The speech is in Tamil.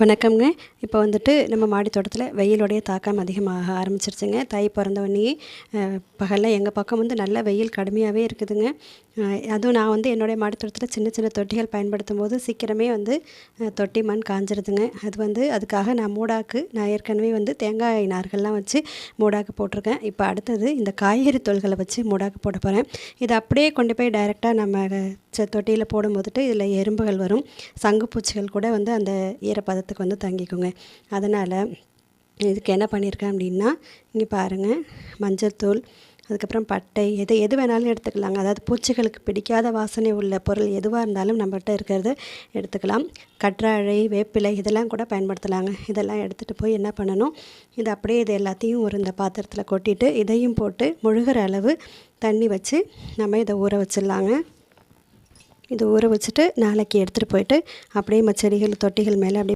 வணக்கம்ங்க. இப்போ வந்துட்டு நம்ம மாடி தோட்டத்தில் வெயிலுடைய தாக்கம் அதிகமாக ஆரம்பிச்சிருச்சுங்க. தை பிறந்தவொடனேயே பகலில் எங்கள் பக்கம் வந்து நல்ல வெயில் கடுமையாகவே இருக்குதுங்க. அதுவும் நான் வந்து என்னுடைய மாடி தோட்டத்தில் சின்ன சின்ன தொட்டிகள் பயன்படுத்தும் போது சீக்கிரமே வந்து தொட்டி மண் காஞ்சிருதுங்க. அது வந்து அதுக்காக நான் ஏற்கனவே வந்து தேங்காய் நார்கள்லாம் வச்சு மூடாக்கு போட்டிருக்கேன். இப்போ அடுத்தது இந்த காய்கறி தோல்களை வச்சு மூடாக்கு போட போகிறேன். இதை அப்படியே கொண்டு போய் டைரெக்டாக நம்ம தொட்டியில் போடும்போதுட்டு இதில் எறும்புகள் வரும், சங்குப்பூச்சிகள் கூட வந்து அந்த ஈரப்பதத்துக்கு வந்து தங்கிக்குங்க. அதனால் இதுக்கு என்ன பண்ணியிருக்கேன் அப்படின்னா, இங்கே பாருங்கள், மஞ்சள் தூள், அதுக்கப்புறம் பட்டை, எது வேணாலும் எடுத்துக்கலாங்க. அதாவது பூச்சிகளுக்கு பிடிக்காத வாசனை உள்ள பொருள் எதுவாக இருந்தாலும் நம்மகிட்ட இருக்கிறத எடுத்துக்கலாம். கற்றாழை, வேப்பிலை இதெல்லாம் கூட பயன்படுத்தலாங்க. இதெல்லாம் எடுத்துகிட்டு போய் என்ன பண்ணணும், இது அப்படியே இது எல்லாத்தையும் ஒரு இந்த பாத்திரத்தில் கொட்டிட்டு இதையும் போட்டு முழுகிற அளவு தண்ணி வச்சு நம்ம இதை ஊற வச்சிடலாங்க. இது ஊற வச்சுட்டு நாளைக்கு எடுத்துகிட்டு போயிட்டு அப்படியே செடிகள் தொட்டிகள் மேலே அப்படியே